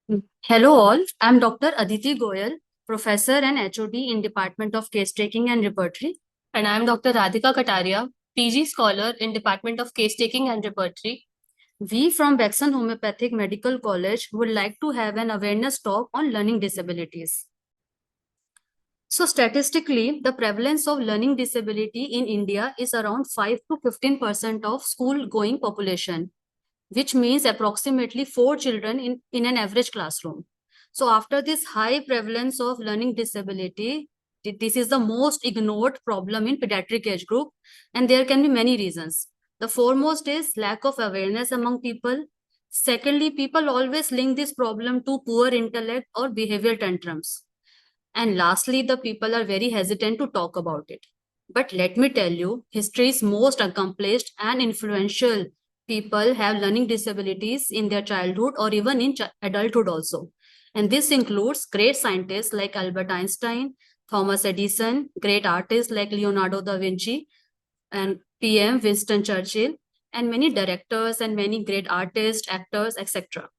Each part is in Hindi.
Hello all, I'm Dr. Aditi Goyal, Professor and HOD in Department of Case Taking and Repertory. And I am Dr. Radhika Kataria, PG Scholar in Department of Case Taking and Repertory. We from Bexon Homeopathic Medical College would like to have an awareness talk on learning disabilities. So statistically, the prevalence of learning disability in India is around 5 to 15% of school-going population, which means approximately 4 children in an average classroom. So after this high prevalence of learning disability, this is the most ignored problem in pediatric age group, and there can be many reasons. The foremost is lack of awareness among people. Secondly, people always link this problem to poor intellect or behavioral tantrums. And lastly, the people are very hesitant to talk about it. But let me tell you, history's most accomplished and influential people have learning disabilities in their childhood or even in adulthood also. And this includes great scientists like Albert Einstein, Thomas Edison, great artists like Leonardo da Vinci, and PM Winston Churchill, and many directors and many great artists, actors, etc.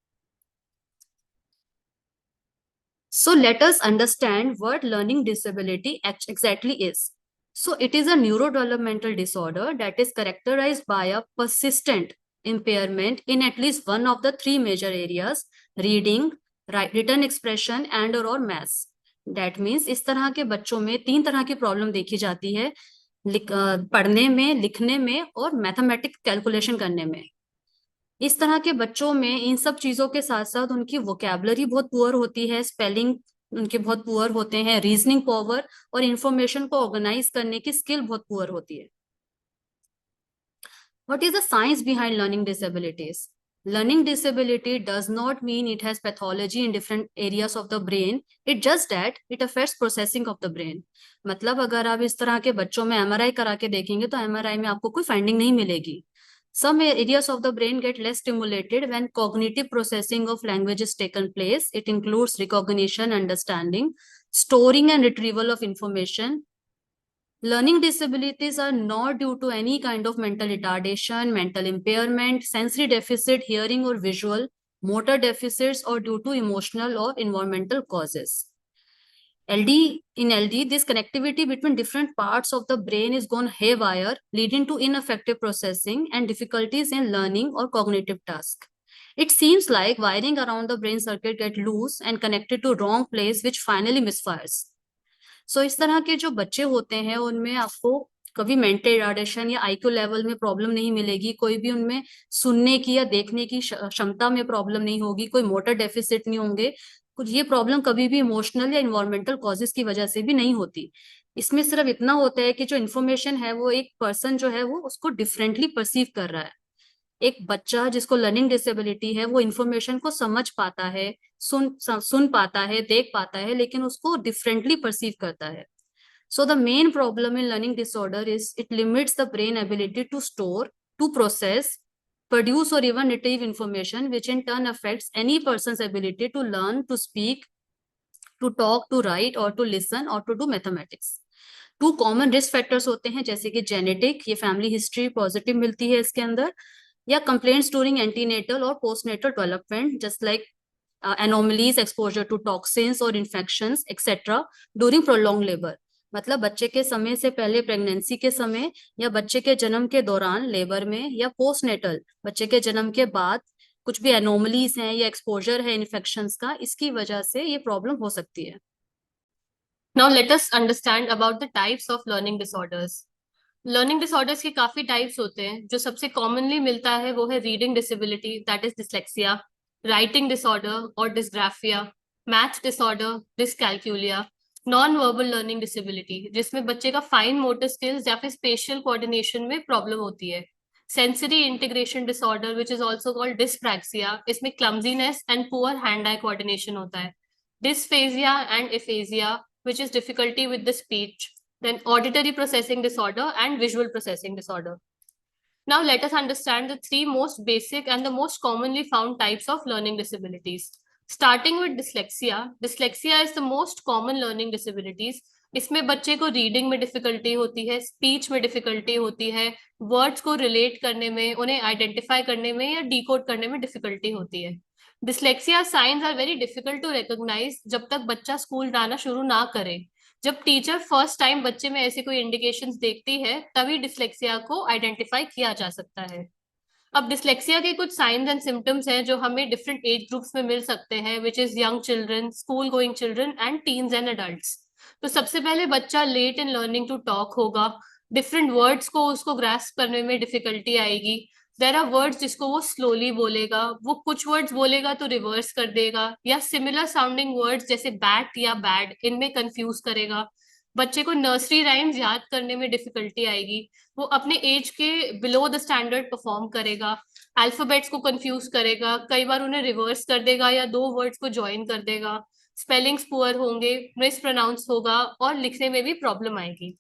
So let us understand what learning disability exactly is. So it is a neurodevelopmental disorder that is characterized by a persistent impairment in at least one of the three major areas: reading, written expression and or maths. That means इस तरह के बच्चों में तीन तरह की प्रॉब्लम देखी जाती है: पढ़ने में, लिखने में और मैथमेटिक कैलकुलेशन करने में। इस तरह के बच्चों में इन सब चीजों के साथ साथ उनकी वोकेबलरी बहुत पुअर होती है, स्पेलिंग उनके बहुत पुअर होते हैं, रीजनिंग पावर और इंफॉर्मेशन को ऑर्गेनाइज करने की स्किल बहुत पुअर होती है। What is the science behind learning disabilities? Learning disability does not mean it has pathology in different areas of the brain. It just that it affects processing of the brain. मतलब अगर आप इस तरह के बच्चों में एमआरआई करा के देखेंगे तो एमआरआई में आपको कोई फाइंडिंग नहीं मिलेगी. Some areas of the brain get less stimulated when cognitive processing of language is taken place. It includes recognition, understanding, storing and retrieval of information. Learning disabilities are not due to any kind of mental retardation, mental impairment, sensory deficit, hearing or visual, motor deficits, or due to emotional or environmental causes. In LD, this connectivity between different parts of the brain is gone haywire, leading to ineffective processing and difficulties in learning or cognitive tasks. It seems like wiring around the brain circuit get loose and connected to wrong place, which finally misfires. सो इस तरह के जो बच्चे होते हैं उनमें आपको कभी मेंटल रिटार्डेशन या आईक्यू लेवल में प्रॉब्लम नहीं मिलेगी, कोई भी उनमें सुनने की या देखने की क्षमता में प्रॉब्लम नहीं होगी, कोई मोटर डेफिसिट नहीं होंगे. कुछ ये प्रॉब्लम कभी भी इमोशनल या इन्वायरमेंटल कॉजेस की वजह से भी नहीं होती. इसमें सिर्फ इतना होता है कि जो इन्फॉर्मेशन है वो एक पर्सन जो है वो उसको डिफरेंटली परसीव कर रहा है. एक बच्चा जिसको लर्निंग डिसेबिलिटी है वो इन्फॉर्मेशन को समझ पाता है, सुन पाता है, देख पाता है, लेकिन उसको डिफरेंटली परसीव करता है. So the main problem in learning disorder is it limits the brain ability to store, to process, produce or even retrieve information, which in turn affects any person's ability to learn, to speak, to talk, to write or to listen or to do mathematics. Two common risk factors होते हैं जैसे कि जेनेटिक, ये फैमिली हिस्ट्री पॉजिटिव मिलती है इसके अंदर, या कंप्लेंट्स ड्यूरिंग एंटीनेटल और postnatal development just like anomalies, exposure to toxins or infections, etc. during prolonged labor. मतलब बच्चे के समय से पहले प्रेगनेंसी के समय या बच्चे के जन्म के दौरान लेबर में या पोस्टनेटल बच्चे के जन्म के बाद कुछ भी एनोमलीज हैं या एक्सपोजर है इन्फेक्शंस का, इसकी वजह से ये प्रॉब्लम हो सकती है. Now let us understand about the types of learning disorders. Learning disorders के काफी टाइप्स होते हैं. जो सबसे कॉमनली मिलता है वो है reading disability, that is dyslexia, writing disorder और dysgraphia, math disorder, dyscalculia, non verbal learning disability जिसमें बच्चे का फाइन मोटर स्किल्स या फिर स्पेशल कोऑर्डिनेशन में प्रॉब्लम होती है, sensory integration disorder which is also called dyspraxia, इसमें clumsiness and poor hand eye coordination होता है, dysphagia and aphasia which is difficulty with the speech, then auditory processing disorder and visual processing disorder. Now let us understand the three most basic and the most commonly found types of learning disabilities. Starting with dyslexia. Dyslexia is the most common learning disabilities. इसमें बच्चे को रीडिंग में डिफिकल्टी होती है, स्पीच में डिफिकल्टी होती है, वर्ड्स को रिलेट करने में, उन्हें आइडेंटिफाई करने में या डिकोड करने में डिफिकल्टी होती है. Dyslexia signs are very difficult to recognise जब तक बच्चा स्कूल जाना शुरू ना करे। जब टीचर फर्स्ट टाइम बच्चे में ऐसे कोई इंडिकेशंस देखती है तभी डिसलेक्सिया को आइडेंटिफाई किया जा सकता है। अब डिसलेक्सिया के कुछ साइंस एंड सिम्टम्स हैं जो हमें डिफरेंट एज ग्रुप्स में मिल सकते हैं, which is young children, school going children and teens and adults. तो सबसे पहले बच्चा late in learning to talk होगा। डिफरेंट वर्ड्स को उसको ग्रास्प करने में डिफिकल्टी आएगी। देर आर वर्ड्स जिसको वो स्लोली बोलेगा, वो कुछ वर्ड्स बोलेगा तो रिवर्स कर देगा, या सिमिलर साउंडिंग वर्ड्स जैसे बैट या बैड इनमें कंफ्यूज करेगा। बच्चे को नर्सरी राइम्स याद करने में डिफिकल्टी आएगी। वो अपने एज के बिलो द स्टैंडर्ड परफॉर्म करेगा। अल्फाबेट्स को कंफ्यूज करेगा, कई बार उन्हें रिवर्स कर देगा या दो वर्ड्स को ज्वाइन कर देगा। स्पेलिंग्स पुअर होंगे, मिस प्रोनाउंस होगा और लिखने में भी प्रॉब्लम आएगी।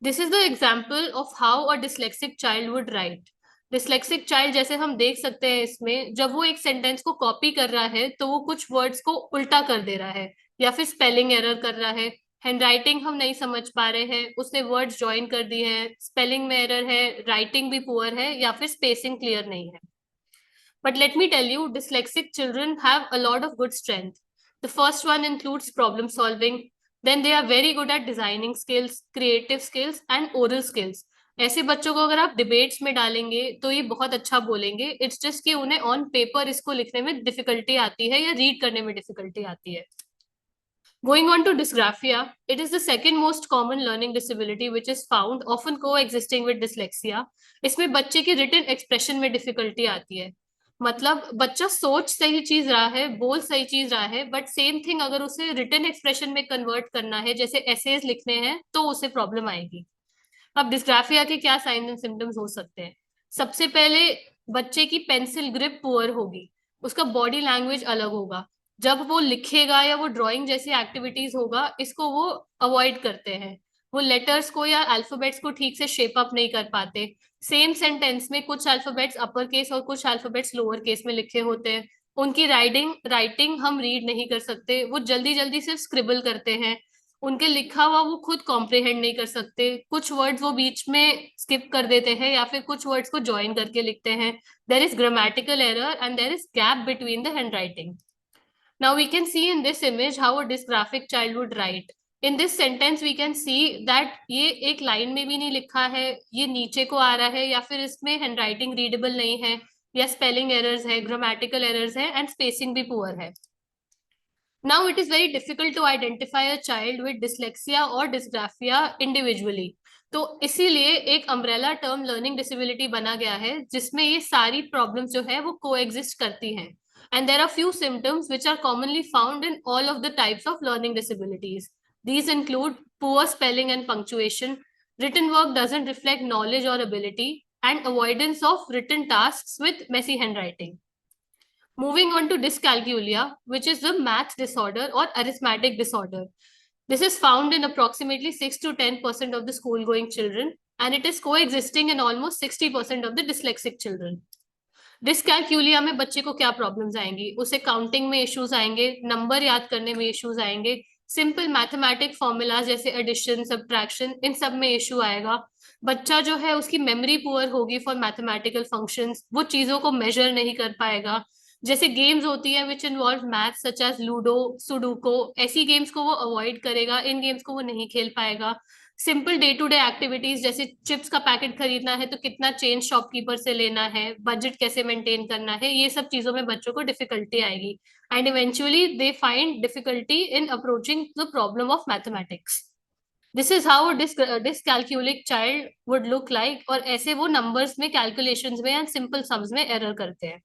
This is the example of how a dyslexic child would write. Dyslexic child जैसे हम देख सकते हैं इसमें, जब वो एक सेंटेंस को कॉपी कर रहा है तो वो कुछ वर्ड्स को उल्टा कर दे रहा है या फिर स्पेलिंग एरर कर रहा है। हैंडराइटिंग हम नहीं समझ पा रहे हैं, उसने वर्ड्स ज्वाइन कर दिए हैं, स्पेलिंग में एरर है, राइटिंग भी पुअर है या फिर स्पेसिंग क्लियर नहीं है। But let me tell you, dyslexic children have a lot of good strength. The first one includes problem solving. Then they are very good at designing skills, creative skills and oral skills. ऐसे बच्चों को अगर आप डिबेट्स में डालेंगे तो ये बहुत अच्छा बोलेंगे। इट्स जस्ट कि उन्हें ऑन पेपर इसको लिखने में डिफिकल्टी आती है या रीड करने में डिफिकल्टी आती है। Going on to dysgraphia, it is the second most common learning disability which is found often coexisting with dyslexia. इसमें बच्चे की रिटन एक्सप्रेशन में डिफिकल्टी आती है। मतलब बच्चा सोच सही चीज रहा है, बोल सही चीज रहा है, बट सेम थिंग अगर उसे रिटन एक्सप्रेशन में कन्वर्ट करना है, जैसे एसेज लिखने हैं, तो उसे प्रॉब्लम आएगी। अब डिस्ग्राफिया के क्या साइंस एंड सिम्टम्स हो सकते हैं? सबसे पहले बच्चे की पेंसिल ग्रिप पुअर होगी, उसका बॉडी लैंग्वेज अलग होगा। जब वो लिखेगा या वो ड्राइंग जैसी एक्टिविटीज होगा, इसको वो अवॉइड करते हैं। वो लेटर्स को या अल्फाबेट्स को ठीक से शेप अप नहीं कर पाते। सेम सेंटेंस में कुछ अल्फाबेट्स अपर केस और कुछ अल्फाबेट्स लोअर केस में लिखे होते हैं। उनकी राइटिंग हम रीड नहीं कर सकते, वो जल्दी जल्दी सिर्फ स्क्रिबल करते हैं। उनके लिखा हुआ वो खुद कॉम्प्रिहेंड नहीं कर सकते, कुछ वर्ड्स वो बीच में स्किप कर देते हैं या फिर कुछ वर्ड्स को ज्वाइन करके लिखते हैं। There is grammatical error and there is gap between the handwriting. Now we can see in this image how a dysgraphic child would write. In this sentence we can see that ये एक लाइन में भी नहीं लिखा है, ये नीचे को आ रहा है, या फिर इसमें हैंडराइटिंग रीडेबल नहीं है, या स्पेलिंग एरर्स है, ग्रामेटिकल एरर्स है एंड स्पेसिंग भी पुअर है। Now it is very difficult to identify a child with dyslexia or dysgraphia individually. तो इसीलिए एक अम्ब्रेला टर्म लर्निंग डिसेबिलिटी बना गया है जिसमें ये सारी प्रॉब्लम्स जो है वो कोएग्जिस्ट करती हैं। And there are few symptoms which are commonly found in all of the types of learning disabilities. These include poor spelling and punctuation, written work doesn't reflect knowledge or ability, and avoidance of written tasks with messy handwriting. Moving on to dyscalculia, which is the math disorder or arithmetic disorder. This is found in approximately 6 to 10% of the school-going children, and it is coexisting in almost 60% of the dyslexic children. Dyscalculia में बच्चे को क्या प्रॉब्लम्स आएंगी? उसे काउंटिंग में इश्यूज आएंगे, नंबर याद करने में इश्यूज आएंगे, सिंपल मैथमेटिक फॉर्मूला जैसे एडिशन, सब्ट्रैक्शन, इन सब में इश्यू आएगा। बच्चा जो है उसकी मेमोरी पुअर होगी फॉर मैथमेटिकल फंक्शंस, वो चीजों को मेजर नहीं कर पाएगा। जैसे गेम्स होती है which involve math such as ludo, sudoku, ऐसी गेम्स को वो अवॉइड करेगा, इन गेम्स को वो नहीं खेल पाएगा। Simple day to day activities जैसे चिप्स का पैकेट खरीदना है तो कितना चेंज शॉपकीपर से लेना है, बजट कैसे मेंटेन करना है, ये सब चीजों में बच्चों को डिफिकल्टी आएगी and eventually they find difficulty in approaching the problem of mathematics. This is how dyscalculic child would look like, और ऐसे वो नंबर्स में, कैलकुलेशंस में एंड सिंपल सम्स में एरर करते हैं।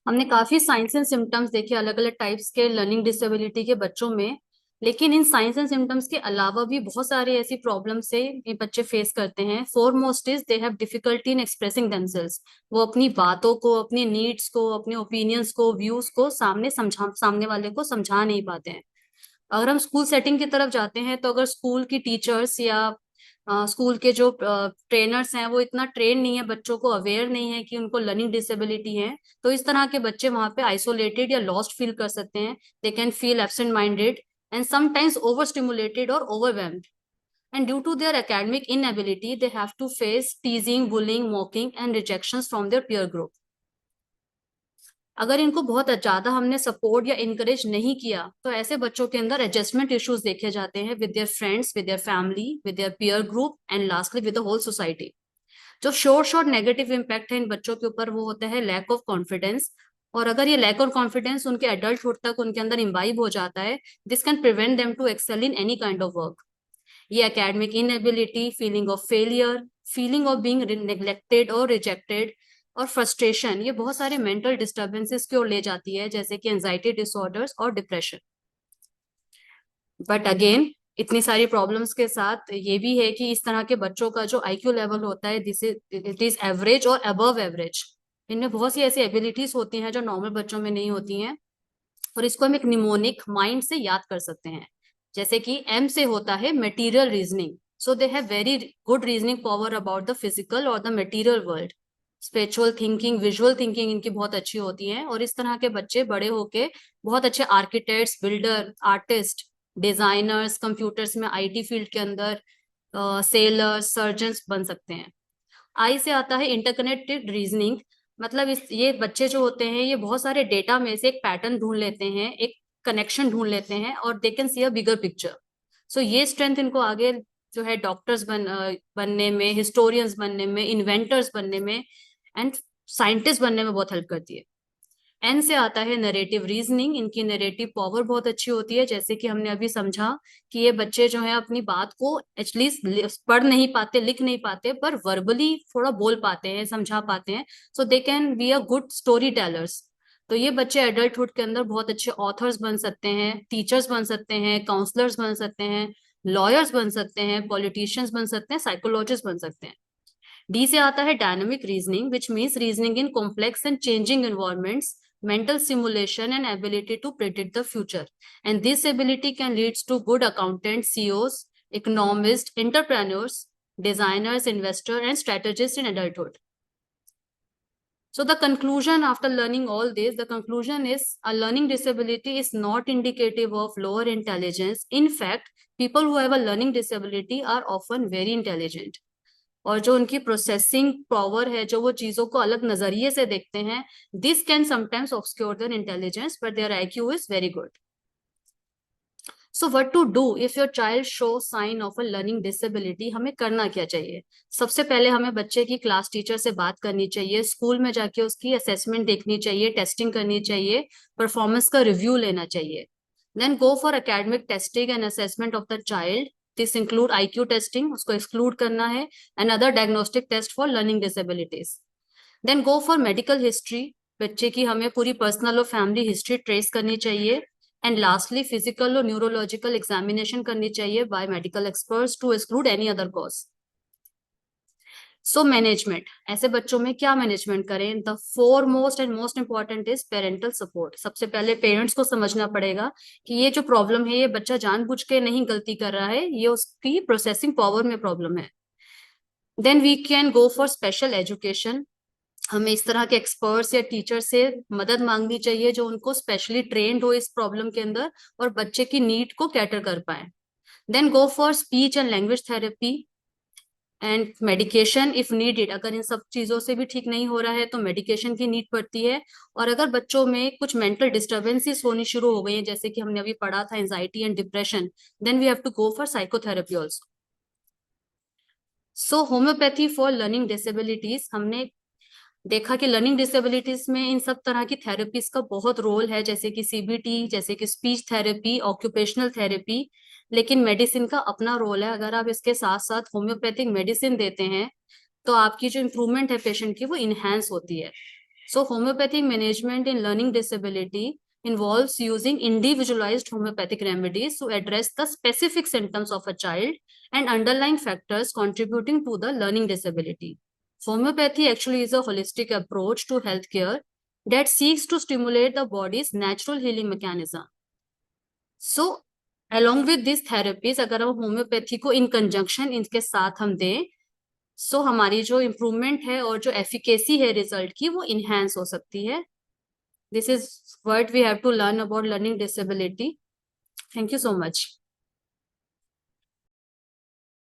हमने काफी साइंस एंड सिम्टम्स देखे अलग अलग टाइप्स के लर्निंग डिसेबिलिटी के बच्चों में, लेकिन इन साइंस एंड सिम्टम्स के अलावा भी बहुत सारे ऐसी प्रॉब्लम से ये बच्चे फेस करते हैं। Foremost is they have difficulty in expressing themselves. वो अपनी बातों को, अपनी नीड्स को, अपने ओपिनियंस को, व्यूज को सामने वाले को समझा नहीं पाते हैं। अगर हम स्कूल सेटिंग की तरफ जाते हैं तो अगर स्कूल की टीचर्स या स्कूल के जो ट्रेनर्स हैं वो इतना ट्रेन नहीं है, बच्चों को अवेयर नहीं है कि उनको लर्निंग डिसेबिलिटी है, तो इस तरह के बच्चे वहां पे आइसोलेटेड या लॉस्ट फील कर सकते हैं। They can feel absent minded and sometimes overstimulated or overwhelmed. And due to their academic inability, they have to face teasing, bullying, mocking, and rejections from their peer group. अगर इनको बहुत ज्यादा हमने सपोर्ट या इनकरेज नहीं किया तो ऐसे बच्चों के अंदर एडजस्टमेंट इश्यूज देखे जाते हैं with their friends, with their family, with their peer group and lastly with the whole society. जो शॉर्ट नेगेटिव इम्पैक्ट है इन बच्चों के ऊपर वो होता है लैक ऑफ कॉन्फिडेंस। और अगर ये लैक ऑफ कॉन्फिडेंस उनके एडल्टहुड तक उनके अंदर इम्बाइब हो जाता है, this can prevent them to excel in any kind of work. ये academic inability, feeling of failure, feeling of being neglected और रिजेक्टेड और फ्रस्ट्रेशन, ये बहुत सारे मेंटल डिस्टर्बेंसेस की ओर ले जाती है, जैसे कि एंजाइटी डिसऑर्डर्स और डिप्रेशन। बट अगेन इतनी सारी प्रॉब्लम्स के साथ ये भी है कि इस तरह के बच्चों का जो आईक्यू लेवल होता है दिस इट इज एवरेज और अबव एवरेज। इनमें बहुत सी ऐसी एबिलिटीज होती हैं जो नॉर्मल बच्चों में नहीं होती हैं, और इसको हम एक निमोनिक माइंड से याद कर सकते हैं। जैसे कि एम से होता है material reasoning, so they have very good reasoning power about the physical और the material world. Spiritual thinking, visual thinking इनकी बहुत अच्छी होती है, और इस तरह के बच्चे बड़े होके बहुत अच्छे architects, builder, artist, designers, computers में आईटी फील्ड के अंदर सेलर्स, सर्जन्स बन सकते हैं। आई से आता है इंटरकनेक्टेड रीजनिंग, मतलब ये बच्चे जो होते हैं ये बहुत सारे डेटा में से एक पैटर्न ढूंढ लेते हैं, एक कनेक्शन ढूंढ लेते हैं, और they can see a bigger picture. सो ये स्ट्रेंथ इनको आगे जो है डॉक्टर्स बनने में, हिस्टोरियंस बनने में, इन्वेंटर्स बनने में एंड साइंटिस्ट बनने में बहुत हेल्प करती है। एन से आता है नरेटिव रीजनिंग, इनकी नरेटिव पावर बहुत अच्छी होती है, जैसे कि हमने अभी समझा कि ये बच्चे जो है अपनी बात को एटलीस्ट पढ़ नहीं पाते, लिख नहीं पाते, पर वर्बली थोड़ा बोल पाते हैं, समझा पाते हैं, so they can be a good storytellers. तो ये बच्चे एडल्टहुड के अंदर बहुत अच्छे ऑथर्स बन सकते हैं, टीचर्स बन सकते हैं, काउंसलर्स बन सकते हैं, लॉयर्स बन सकते हैं, पॉलिटिशियंस बन सकते हैं, साइकोलॉजिस्ट बन सकते हैं। डी से आता है dynamic reasoning, which means reasoning in complex and changing environments, mental simulation and ability to predict the future, and this ability can lead to good accountants, CEOs, economists, entrepreneurs, designers, investors and strategists in adulthood. So the conclusion after learning all this, the conclusion is a learning disability is not indicative of lower intelligence. In fact, people who have a learning disability are often very intelligent, और जो उनकी प्रोसेसिंग पावर है, जो वो चीजों को अलग नजरिए से देखते हैं, this can sometimes obscure their intelligence, but their IQ is very good. So what to do if your child show sign of a learning disability? हमें करना क्या चाहिए? सबसे पहले हमें बच्चे की क्लास टीचर से बात करनी चाहिए, स्कूल में जाके उसकी असेसमेंट देखनी चाहिए, टेस्टिंग करनी चाहिए, परफॉर्मेंस का रिव्यू लेना चाहिए। Then go for academic testing and assessment of the child. This include IQ testing, उसको एक्सक्लूड करना है, and other diagnostic test for learning disabilities. Then go for medical history, बच्चे की हमें पूरी पर्सनल और फैमिली हिस्ट्री ट्रेस करनी चाहिए। एंड लास्टली फिजिकल और न्यूरोलॉजिकल एग्जामिनेशन करनी चाहिए by medical experts to exclude any other cause. So management, ऐसे बच्चों में क्या मैनेजमेंट करें? The foremost and most important is parental support. सबसे पहले पेरेंट्स को समझना पड़ेगा कि ये जो प्रॉब्लम है ये बच्चा जानबूझ के नहीं गलती कर रहा है, ये उसकी प्रोसेसिंग पावर में प्रॉब्लम है। Then we can go for special education, हमें इस तरह के एक्सपर्ट्स या टीचर से मदद मांगनी चाहिए जो उनको स्पेशली ट्रेंड हो इस प्रॉब्लम के अंदर और बच्चे की नीड को कैटर कर पाए। Then go for speech and language therapy and medication if needed. अगर इन सब चीजों से भी ठीक नहीं हो रहा है तो मेडिकेशन की नीड पड़ती है। और अगर बच्चों में कुछ मेंटल डिस्टर्बेंसेस होनी शुरू हो गई हैं, जैसे कि हमने अभी पढ़ा था anxiety and depression, then we have to go for psychotherapy also. So homeopathy for learning disabilities, हमने देखा कि लर्निंग डिसेबिलिटीज में इन सब तरह की थेरेपीज का बहुत रोल है, जैसे कि CBT, जैसे कि स्पीच थेरेपी, ऑक्यूपेशनल थेरेपी। लेकिन मेडिसिन का अपना रोल है, अगर आप इसके साथ साथ होम्योपैथिक मेडिसिन देते हैं तो आपकी जो इम्प्रूवमेंट है पेशेंट की वो इनहेंस होती है। So homoeopathic management in learning disability involves using individualized homeopathic remedies to address the specific symptoms of a child and underlying factors contributing to the learning disability. Homeopathy actually is a holistic approach to healthcare that seeks to stimulate the body's natural healing mechanism. So, along with these therapies, अगर हम होम्योपैथी को इन कंजंक्शन इनके साथ हम दें, सो हमारी जो इम्प्रूवमेंट है और जो एफिकेसी है रिजल्ट की वो इनहेंस हो सकती है। This is what we have to learn about learning disability. Thank you so much.